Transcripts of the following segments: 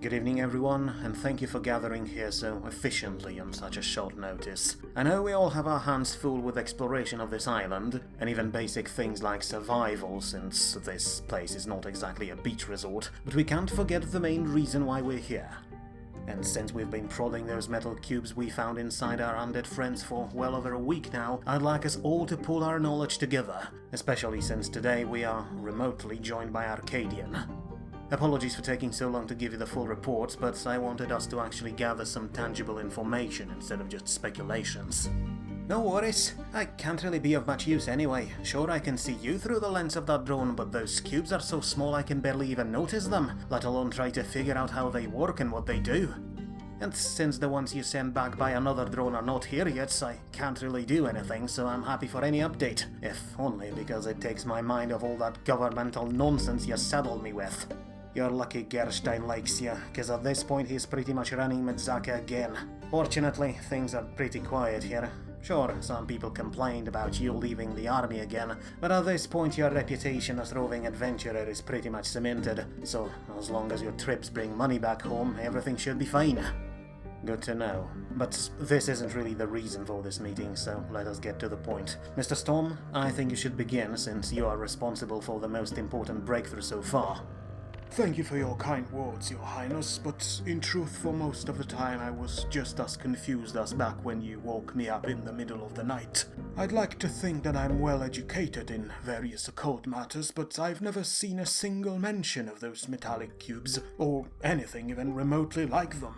Good evening everyone, and thank you for gathering here so efficiently on such a short notice. I know we all have our hands full with exploration of this island, and even basic things like survival, since this place is not exactly a beach resort, but we can't forget the main reason why we're here. And since we've been prodding those metal cubes we found inside our undead friends for well over a week now, I'd like us all to pull our knowledge together, especially since today we are remotely joined by Arcadian. Apologies for taking so long to give you the full report, but I wanted us to actually gather some tangible information instead of just speculations. No worries, I can't really be of much use anyway. Sure, I can see you through the lens of that drone, but those cubes are so small I can barely even notice them, let alone try to figure out how they work and what they do. And since the ones you sent back by another drone are not here yet, I can't really do anything, so I'm happy for any update, if only because it takes my mind off all that governmental nonsense you saddled me with. You're lucky Gerstein likes you, cause at this point he's pretty much running Mitzaka again. Fortunately, things are pretty quiet here. Sure, some people complained about you leaving the army again, but at this point your reputation as roving adventurer is pretty much cemented, so as long as your trips bring money back home, everything should be fine. Good to know. But this isn't really the reason for this meeting, so let us get to the point. Mr. Storm, I think you should begin, since you are responsible for the most important breakthrough so far. Thank you for your kind words, Your Highness, but in truth for most of the time I was just as confused as back when you woke me up in the middle of the night. I'd like to think that I'm well educated in various occult matters, but I've never seen a single mention of those metallic cubes, or anything even remotely like them.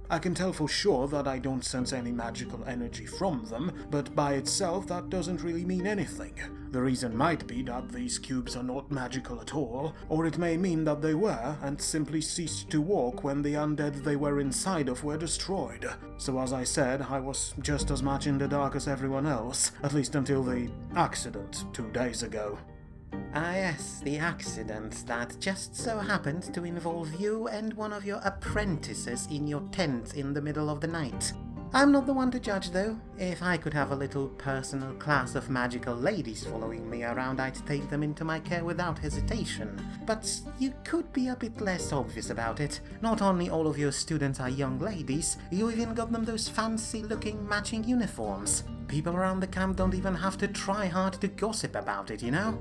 I can tell for sure that I don't sense any magical energy from them, but by itself that doesn't really mean anything. The reason might be that these cubes are not magical at all, or it may mean that they were and simply ceased to work when the undead they were inside of were destroyed. So as I said, I was just as much in the dark as everyone else, at least until the accident 2 days ago. Ah yes, the accident that just so happened to involve you and one of your apprentices in your tent in the middle of the night. I'm not the one to judge though. If I could have a little personal class of magical ladies following me around, I'd take them into my care without hesitation. But you could be a bit less obvious about it. Not only all of your students are young ladies, you even got them those fancy looking matching uniforms. People around the camp don't even have to try hard to gossip about it, you know?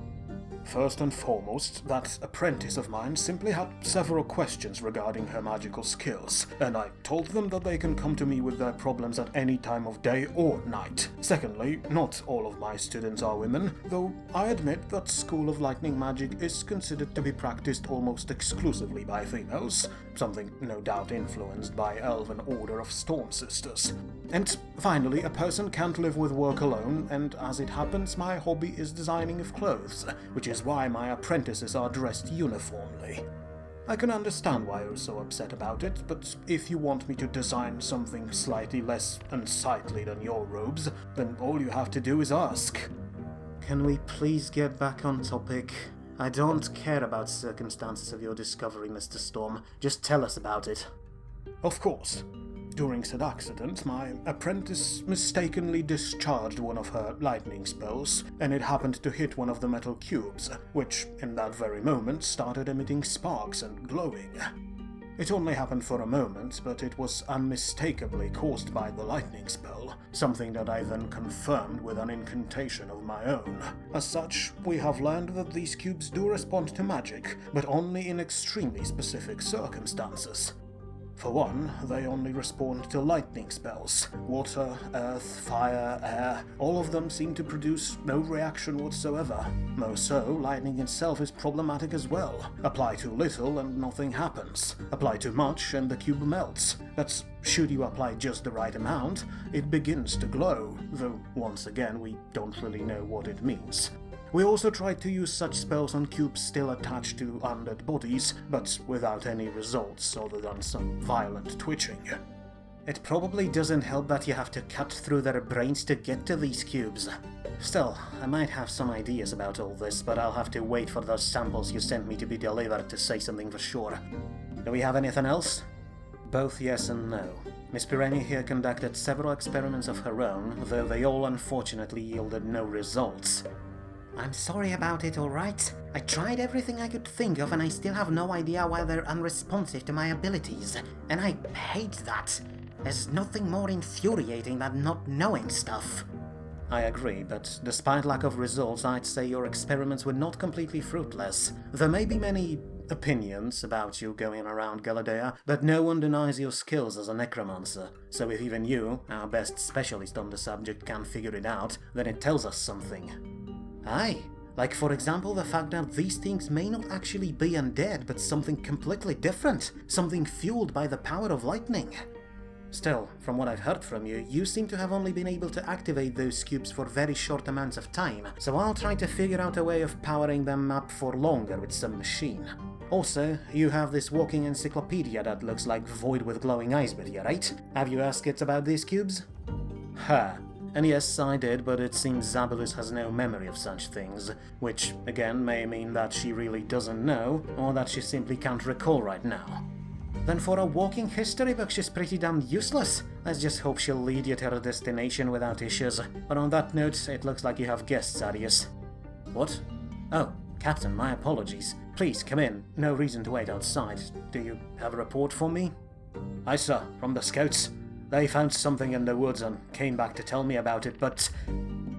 First and foremost, that apprentice of mine simply had several questions regarding her magical skills, and I told them that they can come to me with their problems at any time of day or night. Secondly, not all of my students are women, though I admit that School of Lightning Magic is considered to be practiced almost exclusively by females, something no doubt influenced by Elven Order of Storm Sisters. And finally, a person can't live with work alone, and as it happens, my hobby is designing of clothes, which is why my apprentices are dressed uniformly. I can understand why you're so upset about it, but if you want me to design something slightly less unsightly than your robes, then all you have to do is ask. Can we please get back on topic? I don't care about circumstances of your discovery, Mr. Storm. Just tell us about it. Of course. During said accident, my apprentice mistakenly discharged one of her lightning spells, and it happened to hit one of the metal cubes, which, in that very moment, started emitting sparks and glowing. It only happened for a moment, but it was unmistakably caused by the lightning spell, something that I then confirmed with an incantation of my own. As such, we have learned that these cubes do respond to magic, but only in extremely specific circumstances. For one, they only respond to lightning spells. Water, earth, fire, air, all of them seem to produce no reaction whatsoever. More so, lightning itself is problematic as well. Apply too little and nothing happens. Apply too much and the cube melts. But should you apply just the right amount, it begins to glow, though once again we don't really know what it means. We also tried to use such spells on cubes still attached to undead bodies, but without any results other than some violent twitching. It probably doesn't help that you have to cut through their brains to get to these cubes. Still, I might have some ideas about all this, but I'll have to wait for those samples you sent me to be delivered to say something for sure. Do we have anything else? Both yes and no. Miss Pireni here conducted several experiments of her own, though they all unfortunately yielded no results. I'm sorry about it, alright? I tried everything I could think of and I still have no idea why they're unresponsive to my abilities. And I hate that. There's nothing more infuriating than not knowing stuff. I agree, but despite lack of results, I'd say your experiments were not completely fruitless. There may be many opinions about you going around Galadea, but no one denies your skills as a necromancer. So if even you, our best specialist on the subject, can't figure it out, then it tells us something. Aye, like for example the fact that these things may not actually be undead, but something completely different, something fueled by the power of lightning. Still, from what I've heard from you, you seem to have only been able to activate those cubes for very short amounts of time, so I'll try to figure out a way of powering them up for longer with some machine. Also, you have this walking encyclopedia that looks like void with glowing eyes with you, right? Have you asked it about these cubes? And yes, I did, but it seems Zabulus has no memory of such things, which, again, may mean that she really doesn't know, or that she simply can't recall right now. Then for a walking history book, she's pretty damn useless. Let's just hope she'll lead you to her destination without issues. But on that note, it looks like you have guests, Arius. What? Oh, Captain, my apologies. Please, come in. No reason to wait outside. Do you have a report for me? Aye, sir, from the scouts. They found something in the woods and came back to tell me about it, but...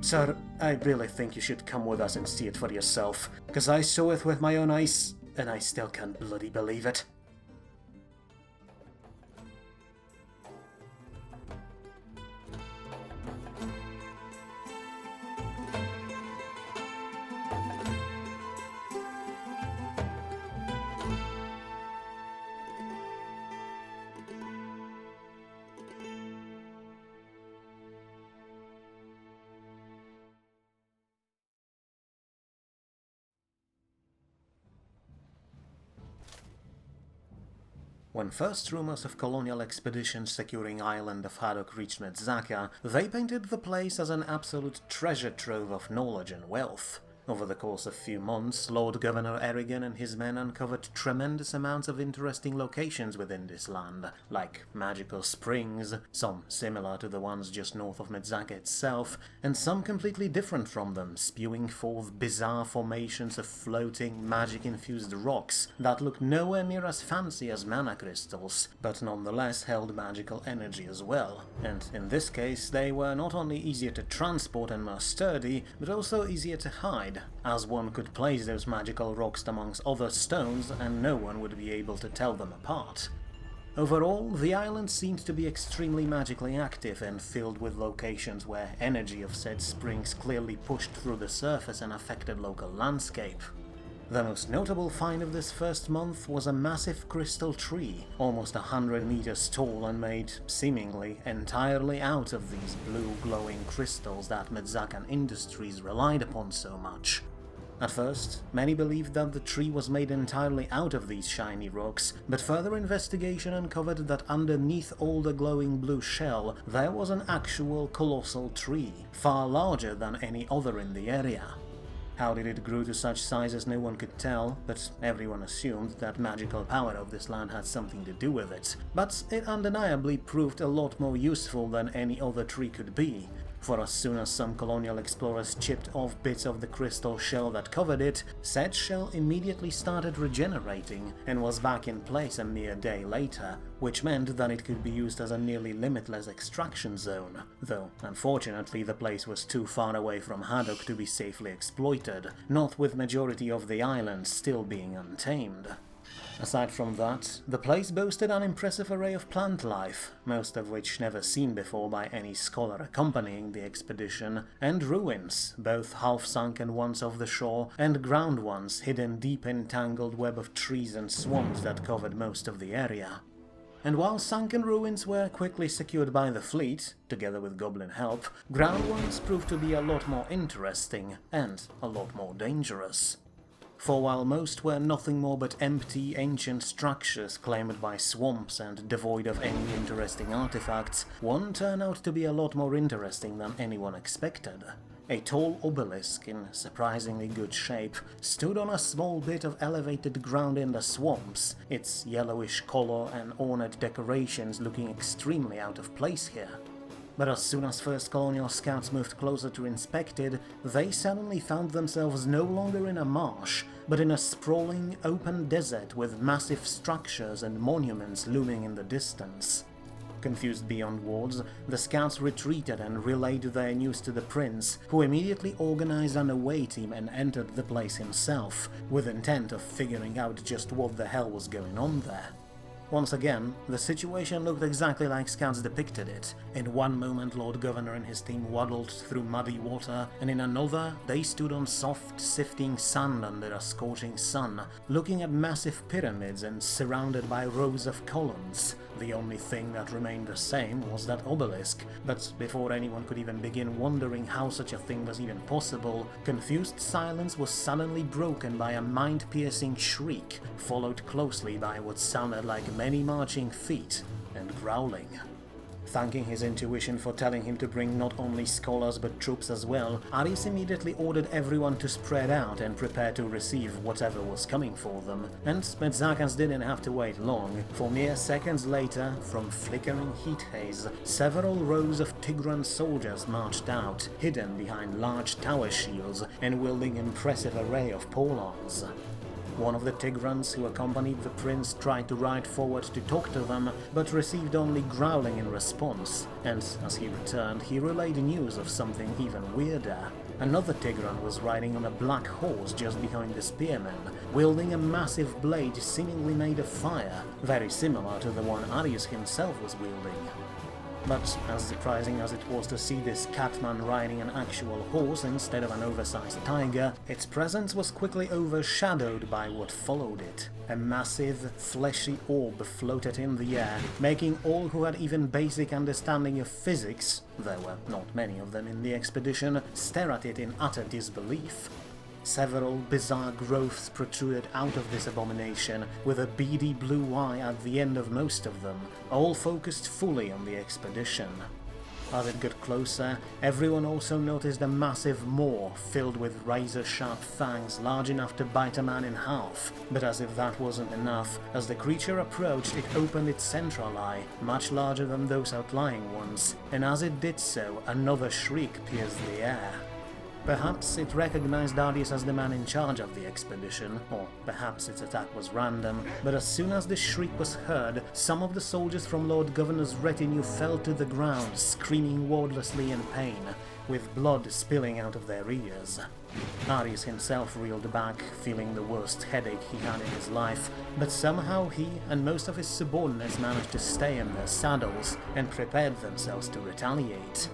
Sir, I really think you should come with us and see it for yourself, because I saw it with my own eyes, and I still can't bloody believe it. When first rumors of colonial expeditions securing island of Hadok reached Metzaka, they painted the place as an absolute treasure trove of knowledge and wealth. Over the course of few months, Lord Governor Erigen and his men uncovered tremendous amounts of interesting locations within this land, like magical springs, some similar to the ones just north of Metzaka itself, and some completely different from them, spewing forth bizarre formations of floating, magic-infused rocks that look nowhere near as fancy as mana crystals, but nonetheless held magical energy as well. And in this case, they were not only easier to transport and more sturdy, but also easier to hide, as one could place those magical rocks amongst other stones and no one would be able to tell them apart. Overall, the island seemed to be extremely magically active and filled with locations where energy of said springs clearly pushed through the surface and affected local landscape. The most notable find of this first month was a massive crystal tree, almost 100 meters tall and made, seemingly, entirely out of these blue glowing crystals that Metzakan Industries relied upon so much. At first, many believed that the tree was made entirely out of these shiny rocks, but further investigation uncovered that underneath all the glowing blue shell there was an actual colossal tree, far larger than any other in the area. How did it grow to such sizes no one could tell, but everyone assumed that magical power of this land had something to do with it. But it undeniably proved a lot more useful than any other tree could be, for as soon as some colonial explorers chipped off bits of the crystal shell that covered it, said shell immediately started regenerating and was back in place a mere day later, which meant that it could be used as a nearly limitless extraction zone, though unfortunately the place was too far away from Hadok to be safely exploited, not with majority of the island still being untamed. Aside from that, the place boasted an impressive array of plant life, most of which never seen before by any scholar accompanying the expedition, and ruins, both half-sunken ones off the shore and ground ones hidden deep in tangled web of trees and swamps that covered most of the area. And while sunken ruins were quickly secured by the fleet, together with goblin help, ground ones proved to be a lot more interesting and a lot more dangerous. For while most were nothing more but empty, ancient structures claimed by swamps and devoid of any interesting artifacts, one turned out to be a lot more interesting than anyone expected. A tall obelisk in surprisingly good shape stood on a small bit of elevated ground in the swamps, its yellowish color and ornate decorations looking extremely out of place here. but as soon as first Colonial scouts moved closer to inspect it, they suddenly found themselves no longer in a marsh, but in a sprawling, open desert with massive structures and monuments looming in the distance. Confused beyond words, the scouts retreated and relayed their news to the prince, who immediately organized an away team and entered the place himself, with intent of figuring out just what the hell was going on there. Once again, the situation looked exactly like scouts depicted it. In one moment, Lord Governor and his team waddled through muddy water, and in another, they stood on soft, sifting sand under a scorching sun, looking at massive pyramids and surrounded by rows of columns. The only thing that remained the same was that obelisk, but before anyone could even begin wondering how such a thing was even possible, confused silence was suddenly broken by a mind-piercing shriek, followed closely by what sounded like many marching feet and growling. Thanking his intuition for telling him to bring not only scholars but troops as well, Arius immediately ordered everyone to spread out and prepare to receive whatever was coming for them, and Medzakans didn't have to wait long, for mere seconds later, from flickering heat haze, several rows of Tigran soldiers marched out, hidden behind large tower shields and wielding impressive array of polearms. One of the Tigrans who accompanied the prince tried to ride forward to talk to them, but received only growling in response, and as he returned, he relayed news of something even weirder. Another Tigran was riding on a black horse just behind the spearmen, wielding a massive blade seemingly made of fire, very similar to the one Arius himself was wielding. But as surprising as it was to see this catman riding an actual horse instead of an oversized tiger, its presence was quickly overshadowed by what followed it. A massive, fleshy orb floated in the air, making all who had even basic understanding of physics, there were not many of them in the expedition, stare at it in utter disbelief. Several bizarre growths protruded out of this abomination, with a beady blue eye at the end of most of them, all focused fully on the expedition. As it got closer, everyone also noticed a massive maw filled with razor-sharp fangs large enough to bite a man in half, but as if that wasn't enough, as the creature approached, it opened its central eye, much larger than those outlying ones, and as it did so, another shriek pierced the air. Perhaps it recognized Arius as the man in charge of the expedition, or perhaps its attack was random, but as soon as the shriek was heard, some of the soldiers from Lord Governor's retinue fell to the ground, screaming wordlessly in pain, with blood spilling out of their ears. Arius himself reeled back, feeling the worst headache he had in his life, but somehow he and most of his subordinates managed to stay in their saddles and prepared themselves to retaliate.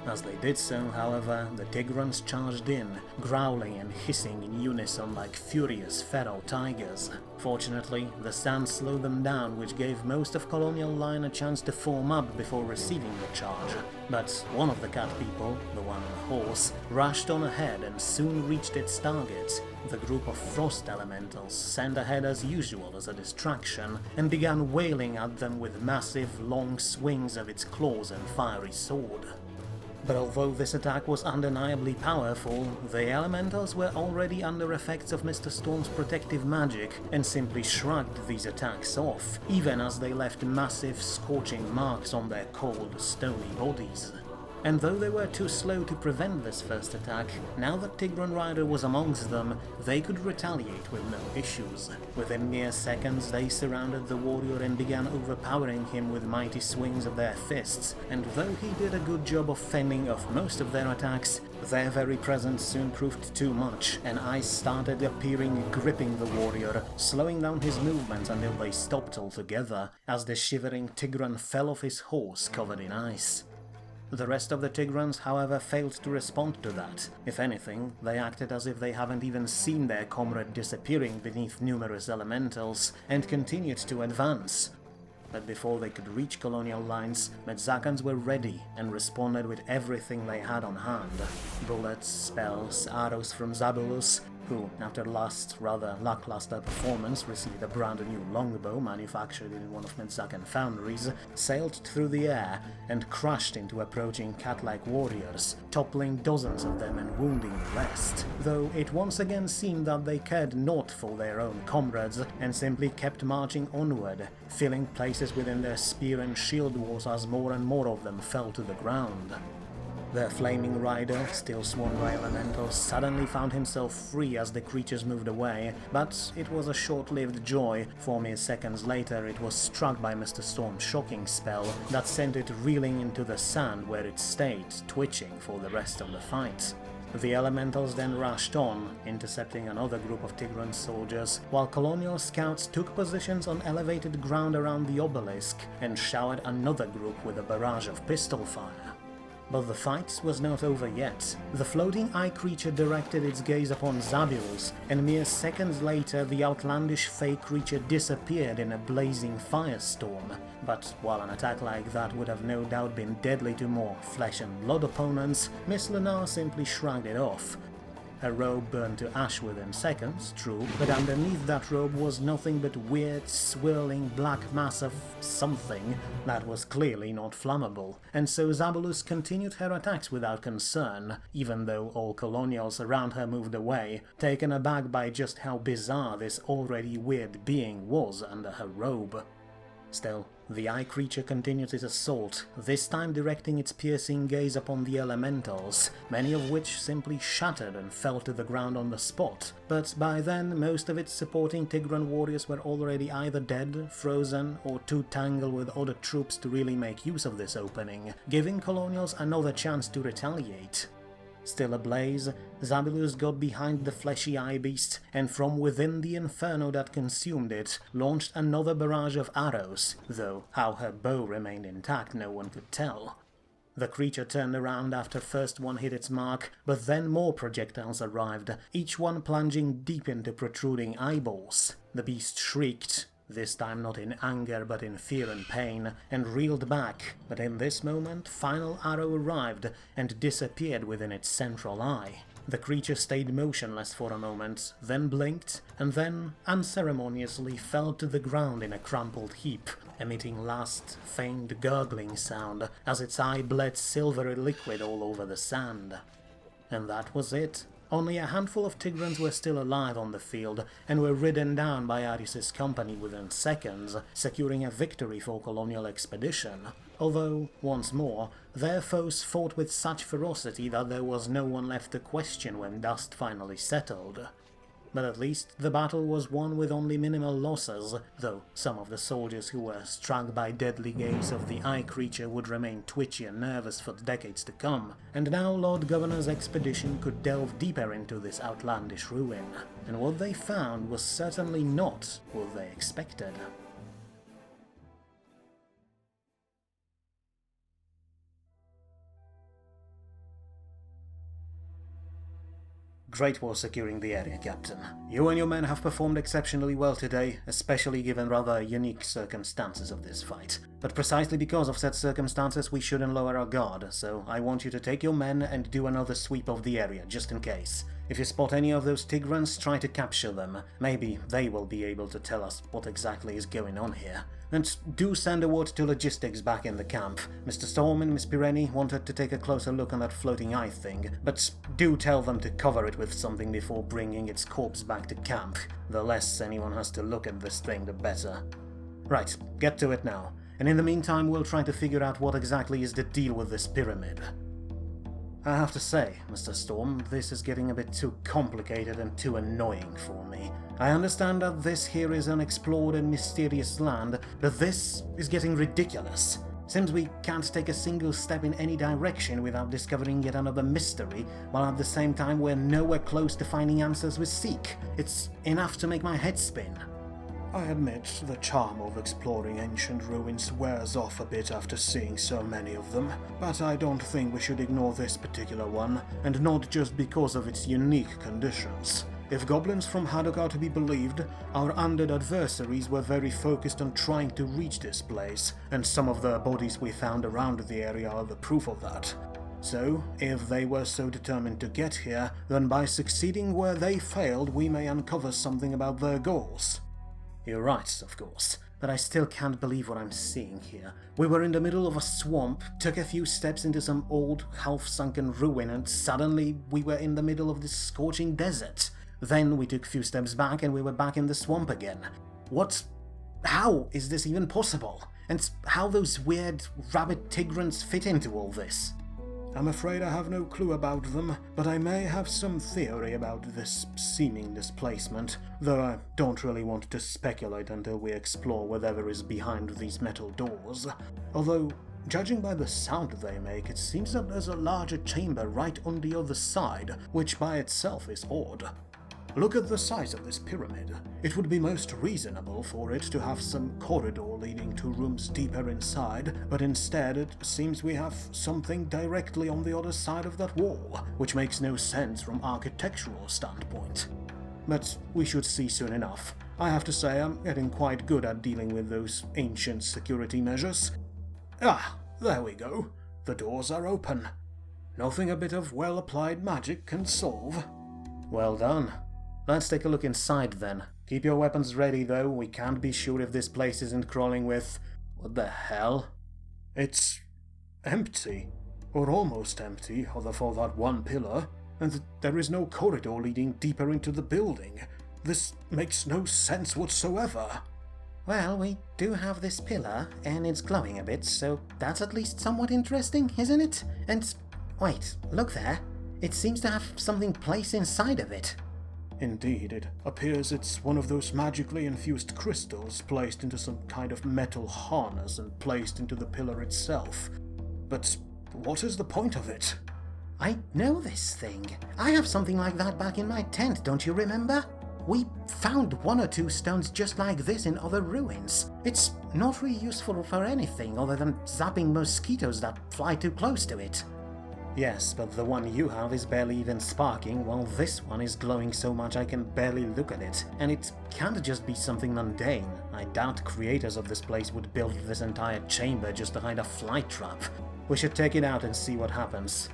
As they did so, however, the Tigrans charged in, growling and hissing in unison like furious feral tigers. Fortunately, the sand slowed them down, which gave most of Colonial line a chance to form up before receiving the charge. But one of the cat people, the one on the horse, rushed on ahead and soon reached its target. The group of frost elementals sent ahead as usual as a distraction and began wailing at them with massive, long swings of its claws and fiery sword. But although this attack was undeniably powerful, the elementals were already under effects of Mr. Storm's protective magic and simply shrugged these attacks off, even as they left massive scorching marks on their cold, stony bodies. And though they were too slow to prevent this first attack, now that Tigran Rider was amongst them, they could retaliate with no issues. Within mere seconds, they surrounded the warrior and began overpowering him with mighty swings of their fists, and though he did a good job of fending off most of their attacks, their very presence soon proved too much, and ice started appearing, gripping the warrior, slowing down his movements until they stopped altogether, as the shivering Tigran fell off his horse covered in ice. The rest of the Tigrans, however, failed to respond to that. If anything, they acted as if they haven't even seen their comrade disappearing beneath numerous elementals, and continued to advance. But before they could reach Colonial lines, Medzakans were ready and responded with everything they had on hand. Bullets, spells, arrows from Zabulus, who, after last rather lackluster performance, received a brand new longbow manufactured in one of Medzakan foundries, sailed through the air and crashed into approaching cat-like warriors, toppling dozens of them and wounding the rest, though it once again seemed that they cared naught for their own comrades and simply kept marching onward, filling places within their spear and shield walls as more and more of them fell to the ground. Their flaming rider, still sworn by elementals, suddenly found himself free as the creatures moved away, but it was a short-lived joy, for mere seconds later it was struck by Mr. Storm's shocking spell that sent it reeling into the sand where it stayed, twitching for the rest of the fight. The elementals then rushed on, intercepting another group of Tigran's soldiers, while Colonial scouts took positions on elevated ground around the obelisk and showered another group with a barrage of pistol fire. But the fight was not over yet. The floating eye creature directed its gaze upon Zabulus, and mere seconds later the outlandish fey creature disappeared in a blazing firestorm. But while an attack like that would have no doubt been deadly to more flesh and blood opponents, Miss Lenore simply shrugged it off. Her robe burned to ash within seconds, true, but underneath that robe was nothing but weird, swirling black mass of something that was clearly not flammable, and so Zabulus continued her attacks without concern, even though all Colonials around her moved away, taken aback by just how bizarre this already weird being was under her robe. Still, the eye creature continued its assault, this time directing its piercing gaze upon the elementals, many of which simply shattered and fell to the ground on the spot, but by then most of its supporting Tigran warriors were already either dead, frozen, or too tangled with other troops to really make use of this opening, giving Colonials another chance to retaliate. Still ablaze, Zabulus got behind the fleshy eye beast, and from within the inferno that consumed it, launched another barrage of arrows, though how her bow remained intact no one could tell. The creature turned around after first one hit its mark, but then more projectiles arrived, each one plunging deep into protruding eyeballs. The beast shrieked, this time not in anger but in fear and pain, and reeled back, but in this moment final arrow arrived and disappeared within its central eye. The creature stayed motionless for a moment, then blinked, and then unceremoniously fell to the ground in a crumpled heap, emitting last faint gurgling sound as its eye bled silvery liquid all over the sand. And that was it. Only a handful of Tigrans were still alive on the field, and were ridden down by Arius's company within seconds, securing a victory for Colonial expedition. Although, once more, their foes fought with such ferocity that there was no one left to question when dust finally settled. But at least the battle was won with only minimal losses, though some of the soldiers who were struck by deadly gaze of the eye creature would remain twitchy and nervous for decades to come, and now Lord Governor's expedition could delve deeper into this outlandish ruin, and what they found was certainly not what they expected. Great was securing the area, Captain. You and your men have performed exceptionally well today, especially given rather unique circumstances of this fight. But precisely because of said circumstances, we shouldn't lower our guard, so I want you to take your men and do another sweep of the area, just in case. If you spot any of those Tigrans, try to capture them. Maybe they will be able to tell us what exactly is going on here. And do send a word to logistics back in the camp. Mr. Storm and Miss Pireni wanted to take a closer look on that floating eye thing, but do tell them to cover it with something before bringing its corpse back to camp. The less anyone has to look at this thing, the better. Right, get to it now. And in the meantime, we'll try to figure out what exactly is the deal with this pyramid. I have to say, Mr. Storm, this is getting a bit too complicated and too annoying for me. I understand that this here is unexplored and mysterious land, but this is getting ridiculous. Seems we can't take a single step in any direction without discovering yet another mystery, while at the same time we're nowhere close to finding answers we seek. It's enough to make my head spin. I admit the charm of exploring ancient ruins wears off a bit after seeing so many of them, but I don't think we should ignore this particular one, and not just because of its unique conditions. If goblins from Hadok are to be believed, our undead adversaries were very focused on trying to reach this place, and some of the bodies we found around the area are the proof of that. So, if they were so determined to get here, then by succeeding where they failed, we may uncover something about their goals. You're right, of course, but I still can't believe what I'm seeing here. We were in the middle of a swamp, took a few steps into some old, half-sunken ruin, and suddenly we were in the middle of this scorching desert. Then we took a few steps back and we were back in the swamp again. How is this even possible? And how those weird rabbit tigrants fit into all this? I'm afraid I have no clue about them, but I may have some theory about this seeming displacement, though I don't really want to speculate until we explore whatever is behind these metal doors. Although, judging by the sound they make, it seems that there's a larger chamber right on the other side, which by itself is odd. Look at the size of this pyramid. It would be most reasonable for it to have some corridor leading to rooms deeper inside, but instead it seems we have something directly on the other side of that wall, which makes no sense from architectural standpoint. But we should see soon enough. I have to say I'm getting quite good at dealing with those ancient security measures. Ah, there we go. The doors are open. Nothing a bit of well-applied magic can solve. Well done. Let's take a look inside then. Keep your weapons ready though, we can't be sure if this place isn't crawling with... what the hell? It's empty, or almost empty, other for that one pillar, and there is no corridor leading deeper into the building. This makes no sense whatsoever. Well, we do have this pillar, and it's glowing a bit, so that's at least somewhat interesting, isn't it? And wait, look there. It seems to have something placed inside of it. Indeed, it appears it's one of those magically infused crystals placed into some kind of metal harness and placed into the pillar itself. But what is the point of it? I know this thing. I have something like that back in my tent, don't you remember? We found one or two stones just like this in other ruins. It's not really useful for anything other than zapping mosquitoes that fly too close to it. Yes, but the one you have is barely even sparking, while this one is glowing so much I can barely look at it. And it can't just be something mundane. I doubt creators of this place would build this entire chamber just to hide a fly trap. We should take it out and see what happens.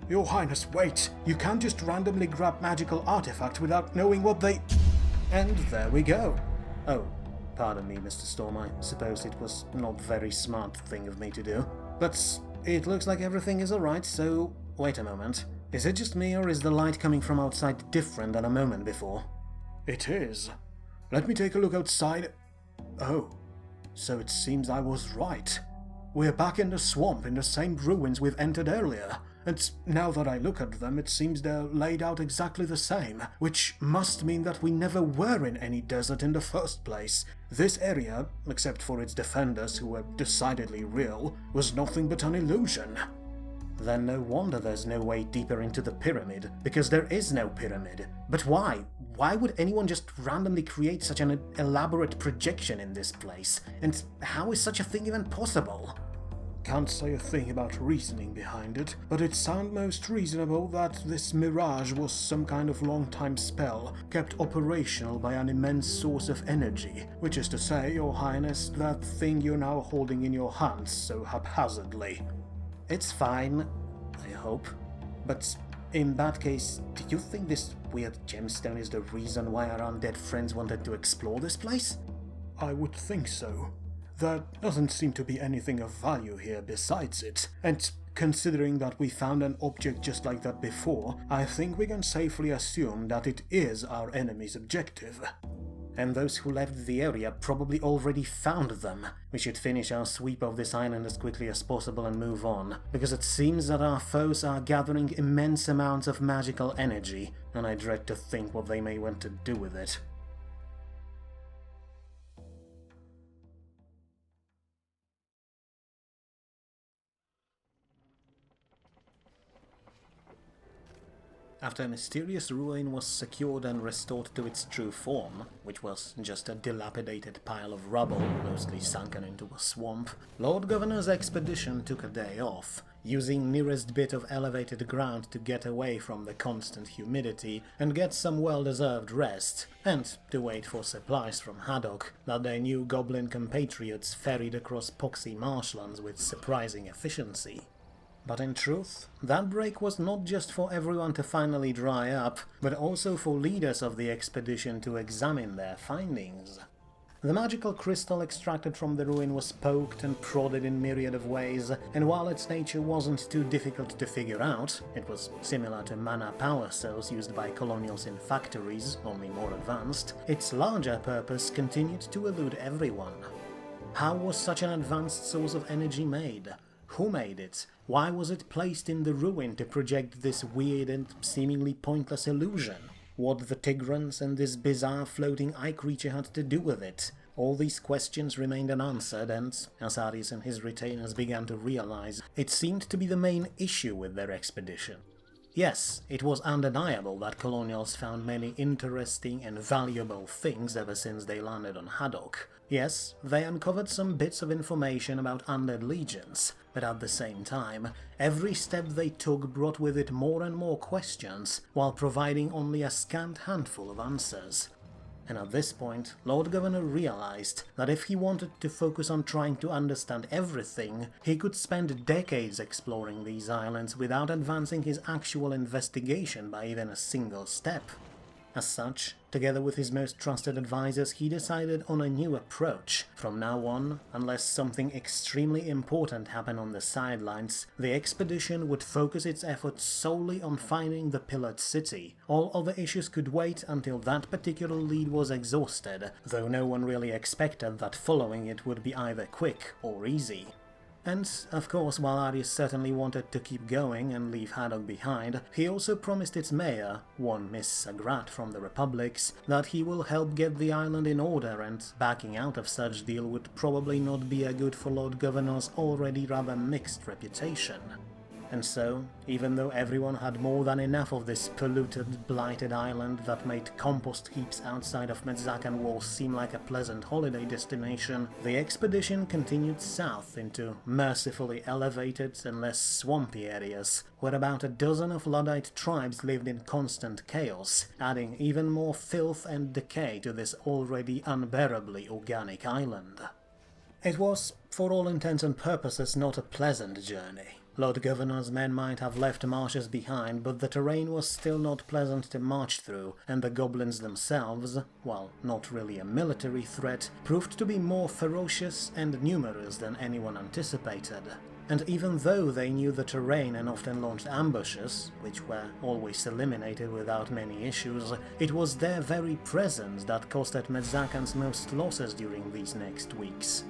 Your Highness, wait! You can't just randomly grab magical artifacts without knowing what they... And there we go. Oh, pardon me, Mr. Storm, I suppose it was not a very smart thing of me to do. But it looks like everything is alright, so... wait a moment. Is it just me, or is the light coming from outside different than a moment before? It is. Let me take a look outside. Oh, so it seems I was right. We're back in the swamp in the same ruins we've entered earlier, and now that I look at them, it seems they're laid out exactly the same, which must mean that we never were in any desert in the first place. This area, except for its defenders who were decidedly real, was nothing but an illusion. Then no wonder there's no way deeper into the pyramid, because there is no pyramid. But why? Why would anyone just randomly create such an elaborate projection in this place? And how is such a thing even possible? Can't say a thing about reasoning behind it, but it sounds most reasonable that this mirage was some kind of long-time spell, kept operational by an immense source of energy, which is to say, Your Highness, that thing you're now holding in your hands so haphazardly. It's fine, I hope. But in that case, do you think this weird gemstone is the reason why our undead friends wanted to explore this place? I would think so. There doesn't seem to be anything of value here besides it, and considering that we found an object just like that before, I think we can safely assume that it is our enemy's objective. And those who left the area probably already found them. We should finish our sweep of this island as quickly as possible and move on, because it seems that our foes are gathering immense amounts of magical energy, and I dread to think what they may want to do with it. After a mysterious ruin was secured and restored to its true form, which was just a dilapidated pile of rubble, mostly sunken into a swamp, Lord Governor's expedition took a day off, using nearest bit of elevated ground to get away from the constant humidity and get some well-deserved rest, and to wait for supplies from Hadok that their new goblin compatriots ferried across poxy marshlands with surprising efficiency. But in truth, that break was not just for everyone to finally dry up, but also for leaders of the expedition to examine their findings. The magical crystal extracted from the ruin was poked and prodded in myriad of ways, and while its nature wasn't too difficult to figure out, it was similar to mana power cells used by Colonials in factories, only more advanced, its larger purpose continued to elude everyone. How was such an advanced source of energy made? Who made it? Why was it placed in the ruin to project this weird and seemingly pointless illusion? What the Tigrans and this bizarre floating eye creature had to do with it? All these questions remained unanswered, and, as Arius and his retainers began to realize, it seemed to be the main issue with their expedition. Yes, it was undeniable that Colonials found many interesting and valuable things ever since they landed on Hadok. Yes, they uncovered some bits of information about undead legions, but at the same time, every step they took brought with it more and more questions, while providing only a scant handful of answers. And at this point, Lord Governor realized that if he wanted to focus on trying to understand everything, he could spend decades exploring these islands without advancing his actual investigation by even a single step. As such, together with his most trusted advisors, he decided on a new approach. From now on, unless something extremely important happened on the sidelines, the expedition would focus its efforts solely on finding the Pillared City. All other issues could wait until that particular lead was exhausted, though no one really expected that following it would be either quick or easy. And, of course, while Arius certainly wanted to keep going and leave Hadok behind, he also promised its mayor, one Miss Sagrat from the Republics, that he will help get the island in order, and backing out of such deal would probably not be a good for Lord Governor's already rather mixed reputation. And so, even though everyone had more than enough of this polluted, blighted island that made compost heaps outside of Medzakan walls seem like a pleasant holiday destination, the expedition continued south into mercifully elevated and less swampy areas, where about a dozen of Luddite tribes lived in constant chaos, adding even more filth and decay to this already unbearably organic island. It was, for all intents and purposes, not a pleasant journey. Lord Governor's men might have left marshes behind, but the terrain was still not pleasant to march through, and the goblins themselves, while not really a military threat, proved to be more ferocious and numerous than anyone anticipated. And even though they knew the terrain and often launched ambushes, which were always eliminated without many issues, it was their very presence that costed Medzakan's most losses during these next weeks.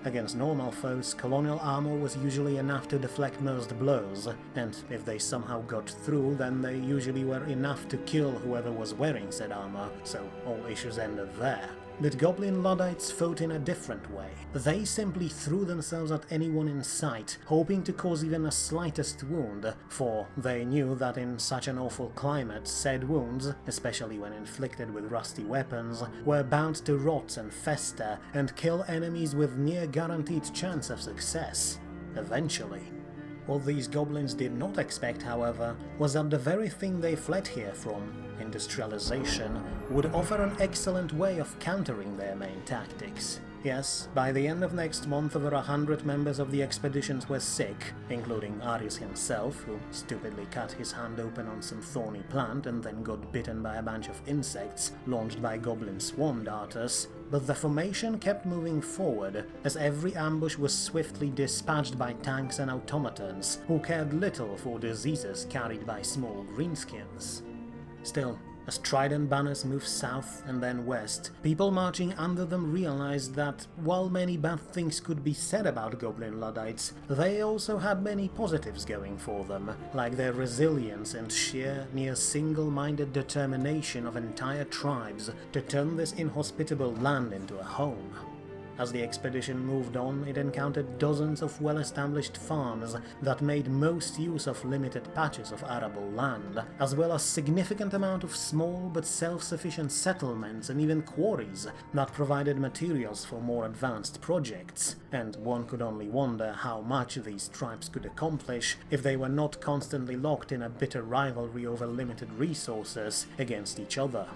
Against normal foes, Colonial armor was usually enough to deflect most blows, and if they somehow got through, then they usually were enough to kill whoever was wearing said armor, so all issues ended there. But Goblin Luddites fought in a different way. They simply threw themselves at anyone in sight, hoping to cause even a slightest wound, for they knew that in such an awful climate, said wounds, especially when inflicted with rusty weapons, were bound to rot and fester and kill enemies with near guaranteed chance of success. Eventually. What these goblins did not expect, however, was that the very thing they fled here from, industrialization, would offer an excellent way of countering their main tactics. Yes, by the end of next month over 100 members of the expeditions were sick, including Arius himself, who stupidly cut his hand open on some thorny plant and then got bitten by a bunch of insects launched by goblin swarm darters, but the formation kept moving forward, as every ambush was swiftly dispatched by tanks and automatons, who cared little for diseases carried by small greenskins. Still, as trident banners moved south and then west, people marching under them realized that, while many bad things could be said about Goblin Luddites, they also had many positives going for them, like their resilience and sheer, near single-minded determination of entire tribes to turn this inhospitable land into a home. As the expedition moved on, it encountered dozens of well-established farms that made most use of limited patches of arable land, as well as significant amount of small but self-sufficient settlements and even quarries that provided materials for more advanced projects, and one could only wonder how much these tribes could accomplish if they were not constantly locked in a bitter rivalry over limited resources against each other.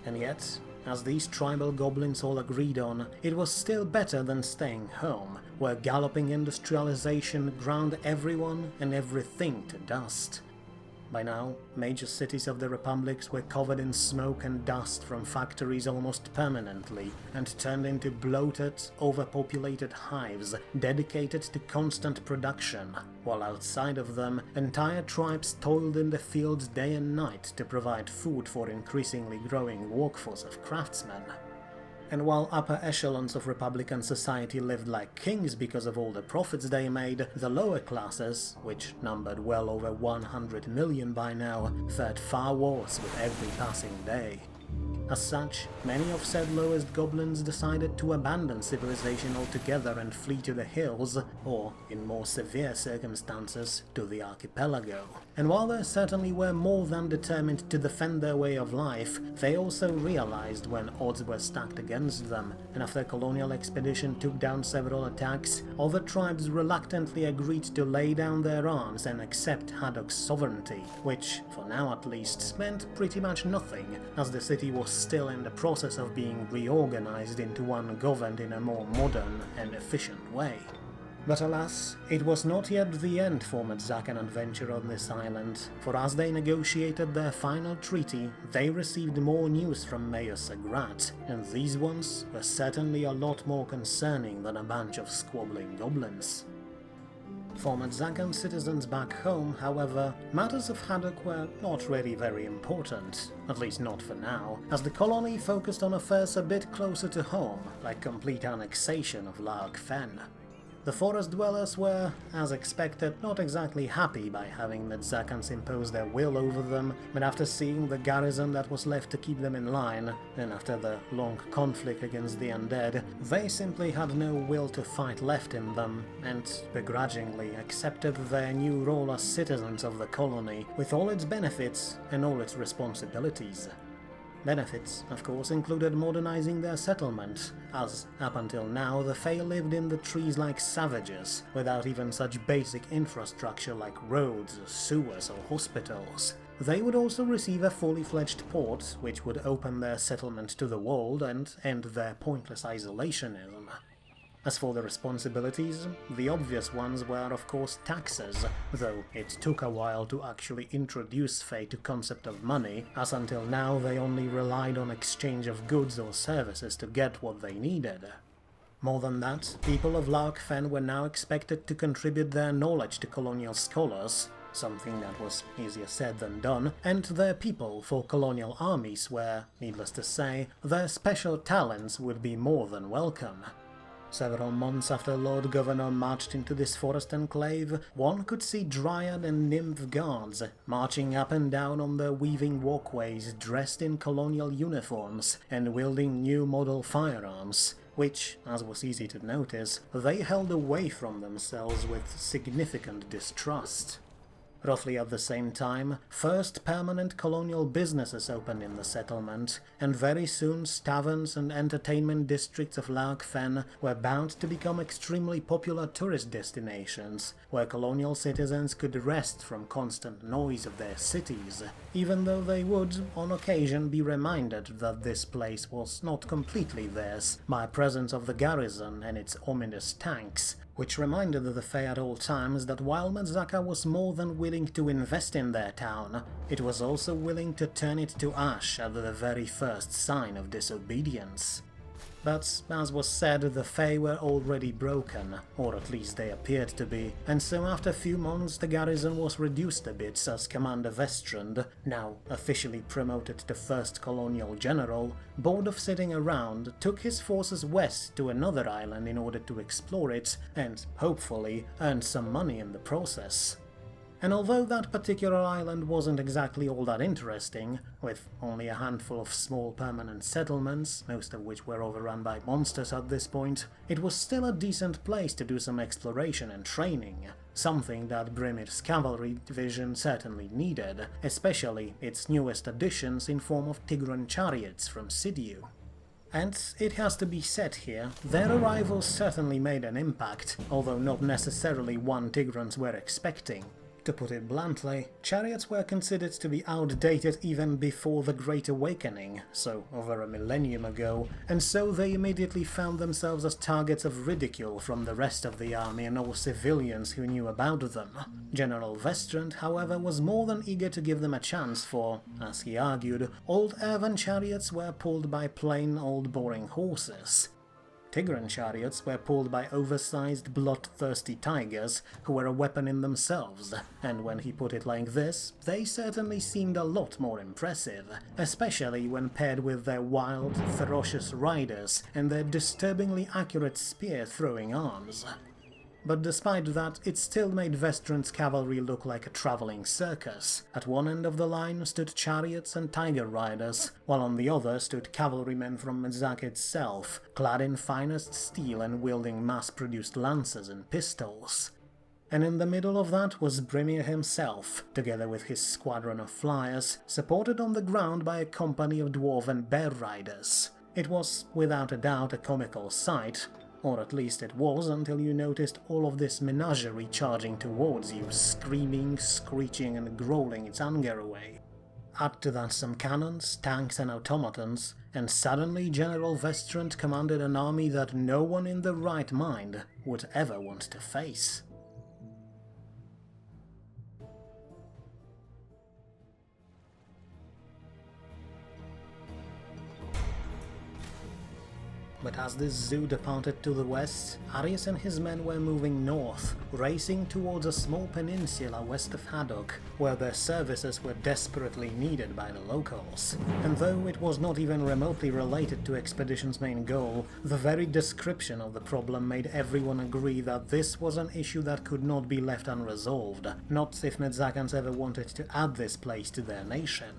And yet, as these tribal goblins all agreed on, it was still better than staying home, where galloping industrialization ground everyone and everything to dust. By now, major cities of the republics were covered in smoke and dust from factories almost permanently, and turned into bloated, overpopulated hives dedicated to constant production, while outside of them, entire tribes toiled in the fields day and night to provide food for increasingly growing workforce of craftsmen. And while upper echelons of Republican society lived like kings because of all the profits they made, the lower classes, which numbered well over 100 million by now, fared far worse with every passing day. As such, many of said lowest goblins decided to abandon civilization altogether and flee to the hills, or, in more severe circumstances, to the archipelago. And while they certainly were more than determined to defend their way of life, they also realized when odds were stacked against them, and after a colonial expedition took down several attacks, other tribes reluctantly agreed to lay down their arms and accept Hadok's sovereignty, which, for now at least, meant pretty much nothing, as the city was still in the process of being reorganized into one governed in a more modern and efficient way. But alas, it was not yet the end for Medzakan adventure on this island, for as they negotiated their final treaty, they received more news from Mayor Sagrat, and these ones were certainly a lot more concerning than a bunch of squabbling goblins. For Medzakan citizens back home, however, matters of Hadok were not really very important, at least not for now, as the colony focused on affairs a bit closer to home, like complete annexation of Laog Fen. The forest dwellers were, as expected, not exactly happy by having Medzakans impose their will over them, but after seeing the garrison that was left to keep them in line, and after the long conflict against the undead, they simply had no will to fight left in them, and begrudgingly accepted their new role as citizens of the colony, with all its benefits and all its responsibilities. Benefits, of course, included modernizing their settlement, as, up until now, the Fae lived in the trees like savages, without even such basic infrastructure like roads, sewers, or hospitals. They would also receive a fully fledged port, which would open their settlement to the world and end their pointless isolationism. As for the responsibilities, the obvious ones were of course taxes, though it took a while to actually introduce Fae to concept of money, as until now they only relied on exchange of goods or services to get what they needed. More than that, people of Laog Fen were now expected to contribute their knowledge to colonial scholars, something that was easier said than done, and their people for colonial armies where, needless to say, their special talents would be more than welcome. Several months after Lord Governor marched into this forest enclave, one could see Dryad and Nymph guards marching up and down on their weaving walkways dressed in colonial uniforms and wielding new model firearms, which, as was easy to notice, they held away from themselves with significant distrust. Roughly at the same time, first permanent colonial businesses opened in the settlement, and very soon taverns and entertainment districts of Laog Fen were bound to become extremely popular tourist destinations, where colonial citizens could rest from constant noise of their cities, even though they would, on occasion, be reminded that this place was not completely theirs by presence of the garrison and its ominous tanks, which reminded the Fae at all times that while Medzaka was more than willing to invest in their town, it was also willing to turn it to ash at the very first sign of disobedience. But, as was said, the Fae were already broken, or at least they appeared to be, and so after a few months the garrison was reduced a bit as Commander Vestrand, now officially promoted to First Colonial General, bored of sitting around, took his forces west to another island in order to explore it, and, hopefully, earn some money in the process. And although that particular island wasn't exactly all that interesting, with only a handful of small permanent settlements, most of which were overrun by monsters at this point, it was still a decent place to do some exploration and training, something that Brimir's cavalry division certainly needed, especially its newest additions in form of Tigran chariots from Sidiu. And it has to be said here, their arrival certainly made an impact, although not necessarily one Tigrans were expecting. To put it bluntly, chariots were considered to be outdated even before the Great Awakening, so over a millennium ago, and so they immediately found themselves as targets of ridicule from the rest of the army and all civilians who knew about them. General Vestrand, however, was more than eager to give them a chance for, as he argued, old earthen chariots were pulled by plain old boring horses. Tigran chariots were pulled by oversized, bloodthirsty tigers who were a weapon in themselves, and when he put it like this, they certainly seemed a lot more impressive, especially when paired with their wild, ferocious riders and their disturbingly accurate spear-throwing arms. But despite that, it still made Vestrand's cavalry look like a traveling circus. At one end of the line stood chariots and tiger riders, while on the other stood cavalrymen from Mzak itself, clad in finest steel and wielding mass-produced lances and pistols. And in the middle of that was Brimir himself, together with his squadron of flyers, supported on the ground by a company of dwarven bear riders. It was, without a doubt, a comical sight, or at least it was until you noticed all of this menagerie charging towards you, screaming, screeching and growling its anger away. Add to that some cannons, tanks and automatons, and suddenly General Vestrand commanded an army that no one in their right mind would ever want to face. But as this zoo departed to the west, Arius and his men were moving north, racing towards a small peninsula west of Hadok, where their services were desperately needed by the locals. And though it was not even remotely related to Expedition's main goal, the very description of the problem made everyone agree that this was an issue that could not be left unresolved, not if Medzakans ever wanted to add this place to their nation.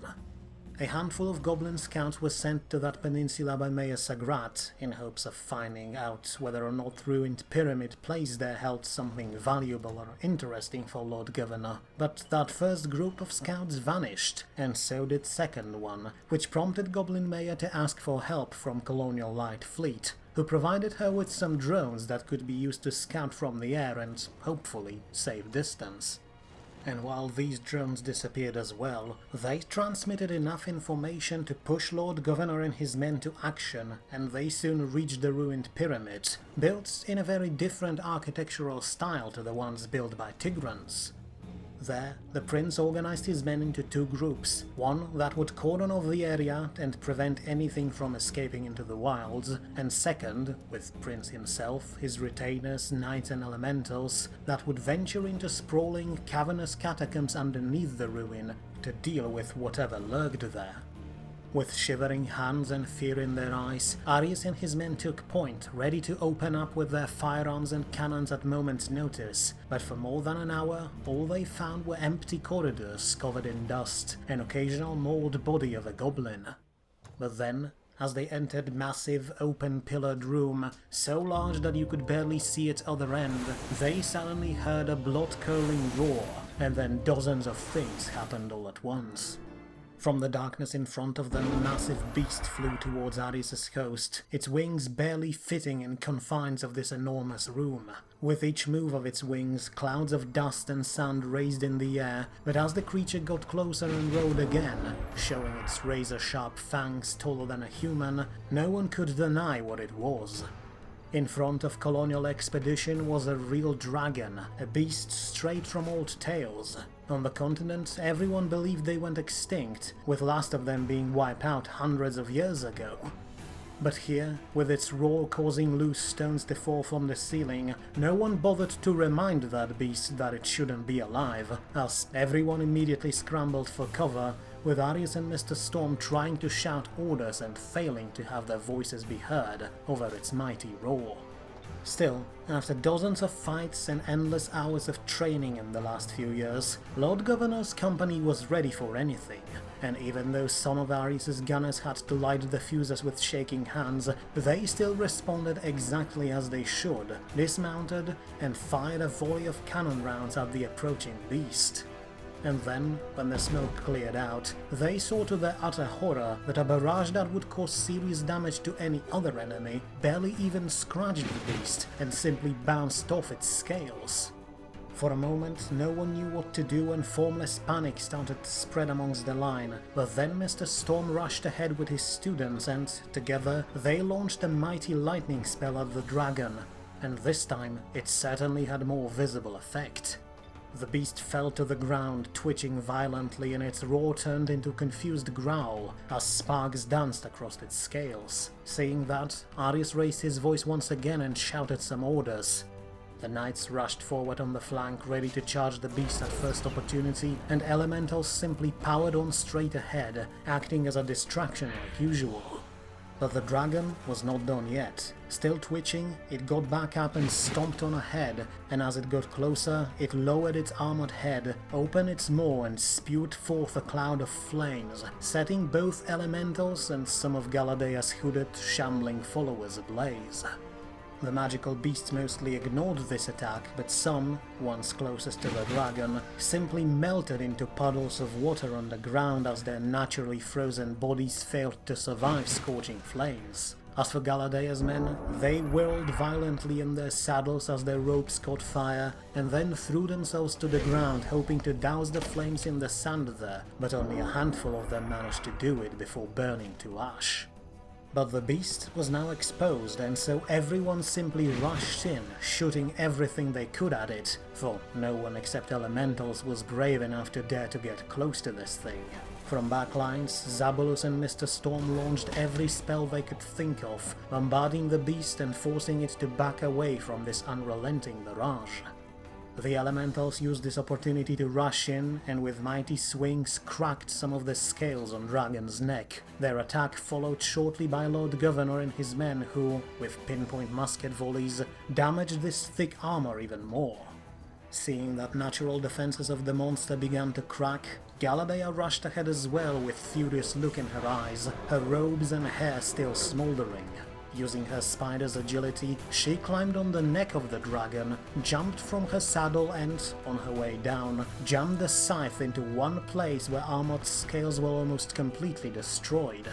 A handful of goblin scouts were sent to that peninsula by Mayor Sagrat in hopes of finding out whether or not the ruined pyramid place there held something valuable or interesting for Lord Governor, but that first group of scouts vanished, and so did second one, which prompted Goblin Mayor to ask for help from Colonial Light Fleet, who provided her with some drones that could be used to scout from the air and, hopefully, save distance. And while these drones disappeared as well, they transmitted enough information to push Lord Governor and his men to action, and they soon reached the ruined pyramid, built in a very different architectural style to the ones built by Tigrans. There, the prince organized his men into two groups, one that would cordon off the area and prevent anything from escaping into the wilds, and second, with Prince himself, his retainers, knights and elementals, that would venture into sprawling, cavernous catacombs underneath the ruin to deal with whatever lurked there. With shivering hands and fear in their eyes, Arius and his men took point, ready to open up with their firearms and cannons at moment's notice, but for more than an hour, all they found were empty corridors covered in dust, an occasional mauled body of a goblin. But then, as they entered massive, open-pillared room, so large that you could barely see its other end, they suddenly heard a blood-curdling roar, and then dozens of things happened all at once. From the darkness in front of them, a massive beast flew towards Arius' host, its wings barely fitting in confines of this enormous room. With each move of its wings, clouds of dust and sand raised in the air, but as the creature got closer and roared again, showing its razor-sharp fangs taller than a human, no one could deny what it was. In front of Colonial Expedition was a real dragon, a beast straight from old tales. On the continent, everyone believed they went extinct, with last of them being wiped out hundreds of years ago. But here, with its roar causing loose stones to fall from the ceiling, no one bothered to remind that beast that it shouldn't be alive, as everyone immediately scrambled for cover, with Arius and Mr. Storm trying to shout orders and failing to have their voices be heard over its mighty roar. Still, after dozens of fights and endless hours of training in the last few years, Lord Governor's company was ready for anything, and even though some of Arius' gunners had to light the fuses with shaking hands, they still responded exactly as they should, dismounted, and fired a volley of cannon rounds at the approaching beast. And then, when the smoke cleared out, they saw to their utter horror that a barrage that would cause serious damage to any other enemy barely even scratched the beast and simply bounced off its scales. For a moment, no one knew what to do and formless panic started to spread amongst the line, but then Mr. Storm rushed ahead with his students and, together, they launched a mighty lightning spell at the dragon, and this time it certainly had more visible effect. The beast fell to the ground, twitching violently, and its roar turned into a confused growl as sparks danced across its scales. Seeing that, Arius raised his voice once again and shouted some orders. The knights rushed forward on the flank, ready to charge the beast at first opportunity, and elementals simply powered on straight ahead, acting as a distraction like usual. But the dragon was not done yet. Still twitching, it got back up and stomped on ahead, and as it got closer, it lowered its armored head, opened its maw and spewed forth a cloud of flames, setting both elementals and some of Galadea's hooded, shambling followers ablaze. The magical beasts mostly ignored this attack, but some, ones closest to the dragon, simply melted into puddles of water on the ground as their naturally frozen bodies failed to survive scorching flames. As for Galadea's men, they whirled violently in their saddles as their ropes caught fire, and then threw themselves to the ground, hoping to douse the flames in the sand there, but only a handful of them managed to do it before burning to ash. But the beast was now exposed, and so everyone simply rushed in, shooting everything they could at it, for no one except elementals was brave enough to dare to get close to this thing. From backlines, Zabolus and Mr. Storm launched every spell they could think of, bombarding the beast and forcing it to back away from this unrelenting barrage. The elementals used this opportunity to rush in, and with mighty swings cracked some of the scales on Dragon's neck. Their attack followed shortly by Lord Governor and his men who, with pinpoint musket volleys, damaged this thick armor even more. Seeing that natural defenses of the monster began to crack, Galadea rushed ahead as well with furious look in her eyes, her robes and hair still smoldering. Using her spider's agility, she climbed on the neck of the dragon, jumped from her saddle and, on her way down, jammed the scythe into one place where armored scales were almost completely destroyed.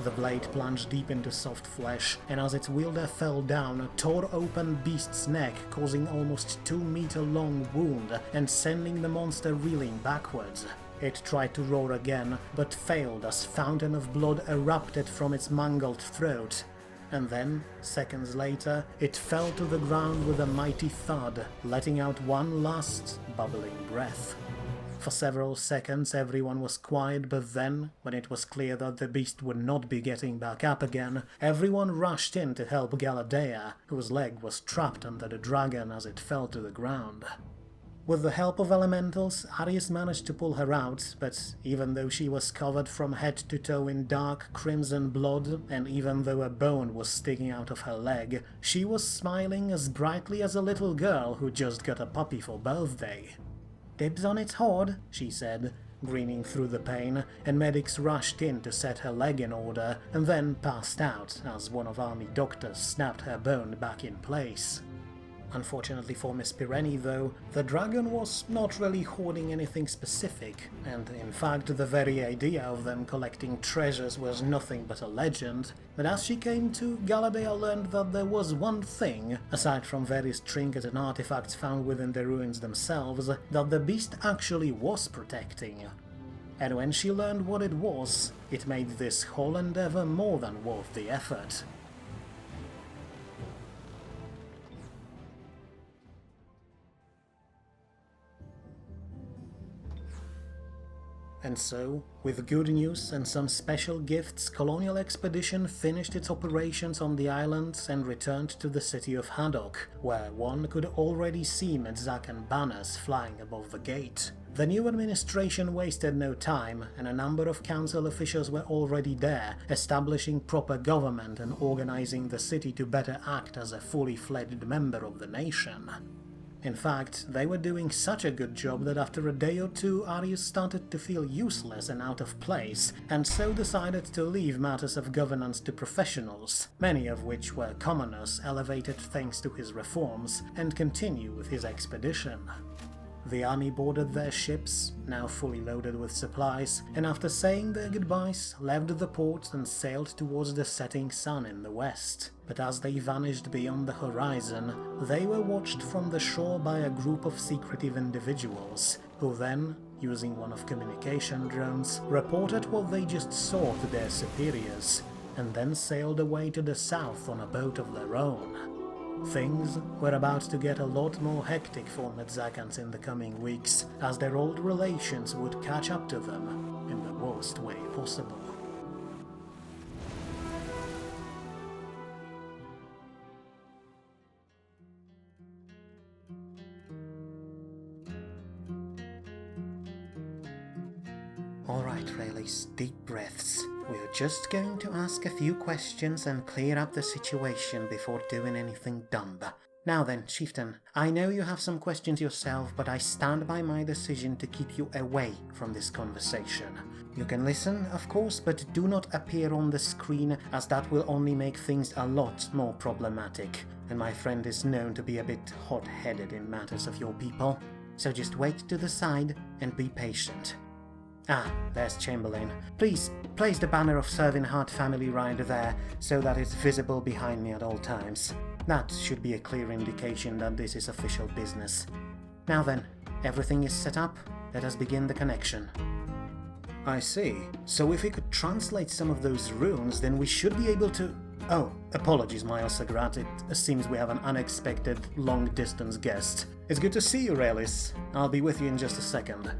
The blade plunged deep into soft flesh, and as its wielder fell down, tore open Beast's neck, causing almost 2-meter-long wound and sending the monster reeling backwards. It tried to roar again, but failed as fountain of blood erupted from its mangled throat. And then, seconds later, it fell to the ground with a mighty thud, letting out one last, bubbling breath. For several seconds everyone was quiet, but then, when it was clear that the beast would not be getting back up again, everyone rushed in to help Galadea, whose leg was trapped under the dragon as it fell to the ground. With the help of elementals, Arius managed to pull her out, but even though she was covered from head to toe in dark crimson blood, and even though a bone was sticking out of her leg, she was smiling as brightly as a little girl who just got a puppy for birthday. "Dibs on its hoard," she said, grinning through the pain, and medics rushed in to set her leg in order, and then passed out as one of army doctors snapped her bone back in place. Unfortunately for Miss Pireni, though, the dragon was not really hoarding anything specific, and in fact the very idea of them collecting treasures was nothing but a legend. But as she came to, Galadea learned that there was one thing, aside from various trinkets and artifacts found within the ruins themselves, that the beast actually was protecting. And when she learned what it was, it made this whole endeavor more than worth the effort. And so, with good news and some special gifts, Colonial Expedition finished its operations on the islands and returned to the city of Hadok, where one could already see Medzakan banners flying above the gate. The new administration wasted no time, and a number of council officials were already there, establishing proper government and organizing the city to better act as a fully fledged member of the nation. In fact, they were doing such a good job that after a day or two Arius started to feel useless and out of place, and so decided to leave matters of governance to professionals, many of which were commoners elevated thanks to his reforms, and continue with his expedition. The army boarded their ships, now fully loaded with supplies, and after saying their goodbyes, left the port and sailed towards the setting sun in the west. But as they vanished beyond the horizon, they were watched from the shore by a group of secretive individuals, who then, using one of communication drones, reported what they just saw to their superiors, and then sailed away to the south on a boat of their own. Things were about to get a lot more hectic for Medzakans in the coming weeks, as their old relations would catch up to them in the worst way possible. Alright, Rayleigh, deep breaths. We're just going to ask a few questions and clear up the situation before doing anything dumb. Now then, Chieftain, I know you have some questions yourself, but I stand by my decision to keep you away from this conversation. You can listen, of course, but do not appear on the screen, as that will only make things a lot more problematic, and my friend is known to be a bit hot-headed in matters of your people. So just wait to the side and be patient. Ah, there's Chamberlain. Please, place the banner of Cervinhart family right there, so that it's visible behind me at all times. That should be a clear indication that this is official business. Now then, everything is set up, let us begin the connection. I see. So if we could translate some of those runes, then we should be able to... Oh, apologies, Mayor Sagrat. It seems we have an unexpected long-distance guest. It's good to see you, Rayleigh. I'll be with you in just a second.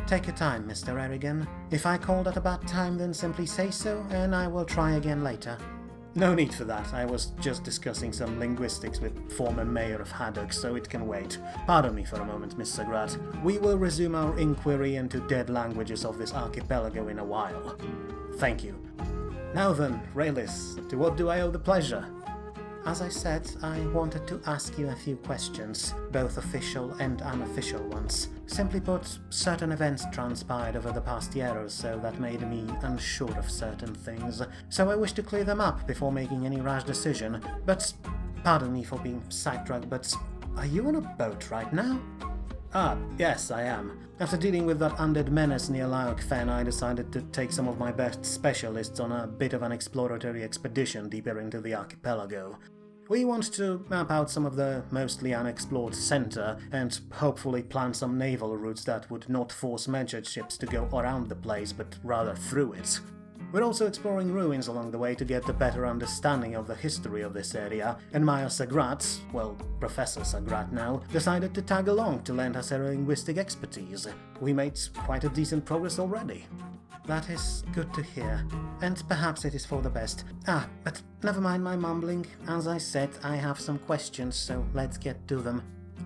Take your time, Mr. Erigen. If I called at a bad time, then simply say so, and I will try again later. No need for that. I was just discussing some linguistics with former mayor of Hadok, so it can wait. Pardon me for a moment, Miss Sagrat. We will resume our inquiry into dead languages of this archipelago in a while. Thank you. Now then, Rayleigh, to what do I owe the pleasure? As I said, I wanted to ask you a few questions, both official and unofficial ones. Simply put, certain events transpired over the past year or so that made me unsure of certain things, so I wish to clear them up before making any rash decision. But, pardon me for being sidetracked, but are you on a boat right now? Ah, yes, I am. After dealing with that undead menace near Laokfen, I decided to take some of my best specialists on a bit of an exploratory expedition deeper into the archipelago. We want to map out some of the mostly unexplored center and hopefully plan some naval routes that would not force measured ships to go around the place, but rather through it. We're also exploring ruins along the way to get a better understanding of the history of this area, and Maya Sagrat, well, Professor Sagrat now, decided to tag along to lend us her linguistic expertise. We made quite a decent progress already. That is good to hear, and perhaps it is for the best. But never mind my mumbling. As I said, I have some questions, so let's get to them.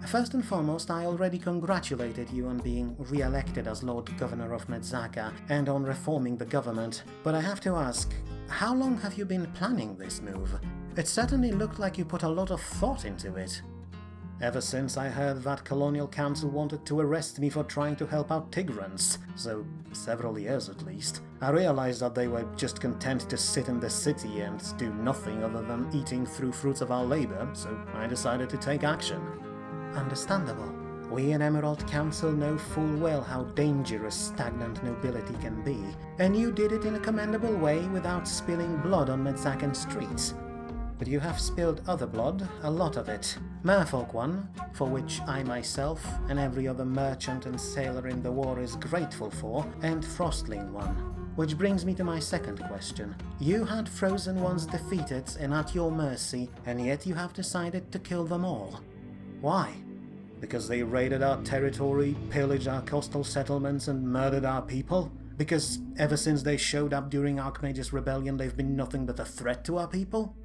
First and foremost, I already congratulated you on being re-elected as Lord Governor of Medzaka and on reforming the government, but I have to ask, how long have you been planning this move? It certainly looked like you put a lot of thought into it. Ever since I heard that Colonial Council wanted to arrest me for trying to help out Tigrans, so several years at least, I realized that they were just content to sit in the city and do nothing other than eating through fruits of our labor, so I decided to take action. Understandable. We in Emerald Council know full well how dangerous stagnant nobility can be, and you did it in a commendable way without spilling blood on Medzakan streets. But you have spilled other blood, a lot of it. Merfolk one, for which I myself and every other merchant and sailor in the war is grateful for, and Frostling one. Which brings me to my second question. You had Frozen Ones defeated and at your mercy, and yet you have decided to kill them all. Why? Because they raided our territory, pillaged our coastal settlements, and murdered our people? Because ever since they showed up during Archmage's rebellion, they've been nothing but a threat to our people?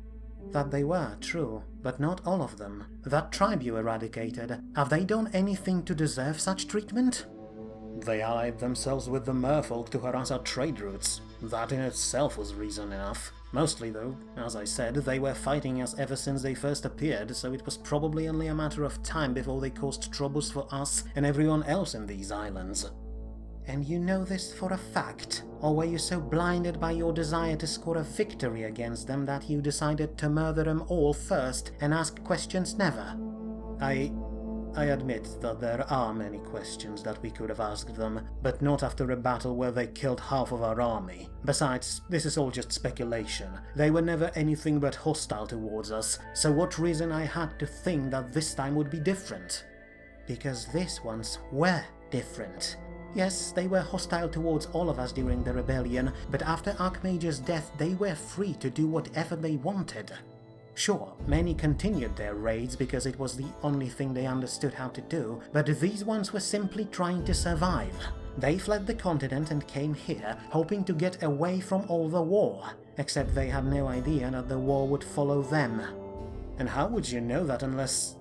That they were, true, but not all of them. That tribe you eradicated, have they done anything to deserve such treatment? They allied themselves with the merfolk to harass our trade routes. That in itself was reason enough. Mostly though, as I said, they were fighting us ever since they first appeared, so it was probably only a matter of time before they caused troubles for us and everyone else in these islands. And you know this for a fact? Or were you so blinded by your desire to score a victory against them that you decided to murder them all first and ask questions never? I I admit that there are many questions that we could have asked them, but not after a battle where they killed half of our army. Besides, this is all just speculation. They were never anything but hostile towards us, so what reason I had to think that this time would be different? Because these ones were different. Yes, they were hostile towards all of us during the rebellion, but after Archmage's death they were free to do whatever they wanted. Sure, many continued their raids because it was the only thing they understood how to do, but these ones were simply trying to survive. They fled the continent and came here, hoping to get away from all the war, except they had no idea that the war would follow them. And how would you know that unless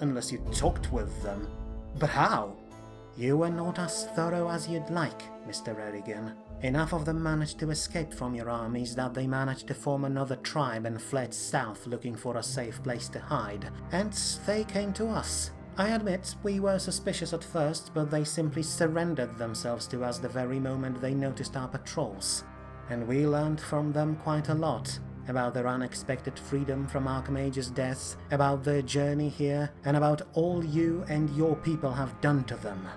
you talked with them? But how? You were not as thorough as you'd like, Mr. Erigen. Enough of them managed to escape from your armies that they managed to form another tribe and fled south looking for a safe place to hide. Hence, they came to us. I admit, we were suspicious at first, but they simply surrendered themselves to us the very moment they noticed our patrols. And we learned from them quite a lot. About their unexpected freedom from Archmage's death, about their journey here, and about all you and your people have done to them.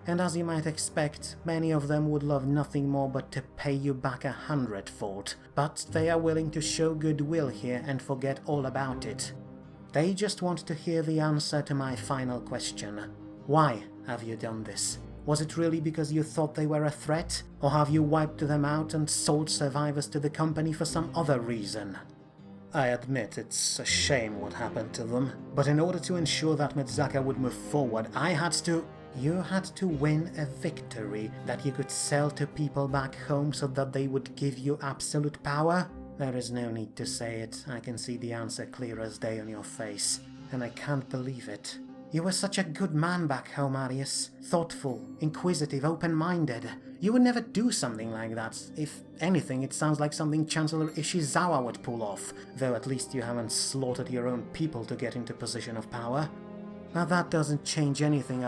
And as you might expect, many of them would love nothing more but to pay you back 100-fold, but they are willing to show goodwill here and forget all about it. They just want to hear the answer to my final question. Why have you done this? Was it really because you thought they were a threat? Or have you wiped them out and sold survivors to the company for some other reason? I admit it's a shame what happened to them, but in order to ensure that Medzaka would move forward, I had to... You had to win a victory that you could sell to people back home so that they would give you absolute power? There is no need to say it. I can see the answer clear as day on your face, and I can't believe it. You were such a good man back home, Arius. Thoughtful, inquisitive, open-minded. You would never do something like that. If anything, it sounds like something Chancellor Ishizawa would pull off, though at least you haven't slaughtered your own people to get into position of power. Now that doesn't change anything,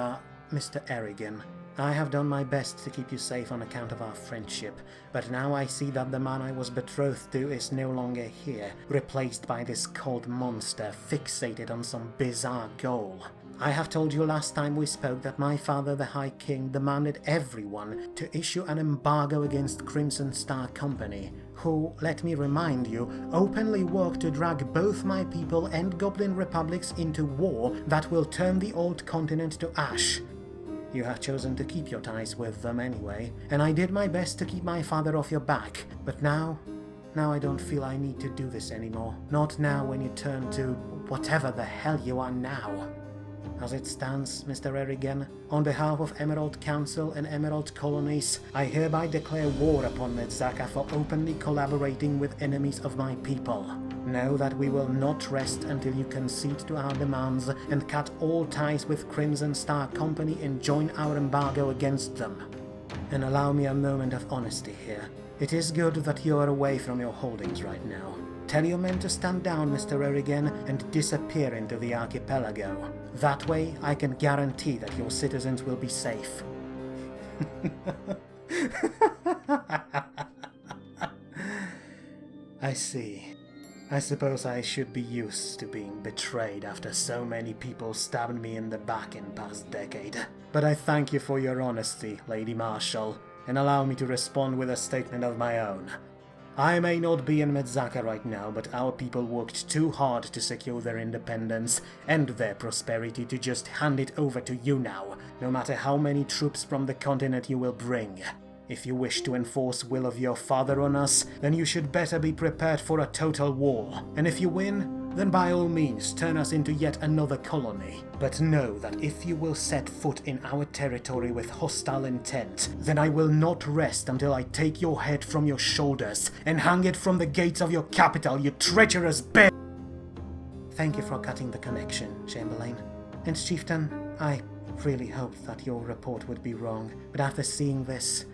Mr. Erigen. I have done my best to keep you safe on account of our friendship, but now I see that the man I was betrothed to is no longer here, replaced by this cold monster fixated on some bizarre goal. I have told you last time we spoke that my father, the High King, demanded everyone to issue an embargo against Crimson Star Company, who, let me remind you, openly work to drag both my people and Goblin Republics into war that will turn the old continent to ash. You have chosen to keep your ties with them anyway, and I did my best to keep my father off your back, but now I don't feel I need to do this anymore. Not now when you turn to whatever the hell you are now. As it stands, Mr. Erigen, on behalf of Emerald Council and Emerald Colonies, I hereby declare war upon Medzaka for openly collaborating with enemies of my people. Know that we will not rest until you concede to our demands and cut all ties with Crimson Star Company and join our embargo against them. And allow me a moment of honesty here. It is good that you are away from your holdings right now. Tell your men to stand down, Mr. Erigen, and disappear into the archipelago. That way, I can guarantee that your citizens will be safe. I see. I suppose I should be used to being betrayed after so many people stabbed me in the back in past decade. But I thank you for your honesty, Lady Marshal, and allow me to respond with a statement of my own. I may not be in Medzaka right now, but our people worked too hard to secure their independence and their prosperity to just hand it over to you now, no matter how many troops from the continent you will bring. If you wish to enforce will of your father on us, then you should better be prepared for a total war. And if you win, then by all means turn us into yet another colony. But know that if you will set foot in our territory with hostile intent, then I will not rest until I take your head from your shoulders and hang it from the gates of your capital, you treacherous bear! Thank you for cutting the connection, Chamberlain. And Chieftain, I really hoped that your report would be wrong, but after seeing this,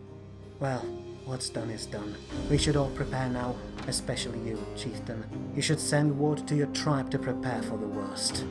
well, what's done is done. We should all prepare now, especially you, Chieftain. You should send word to your tribe to prepare for the worst.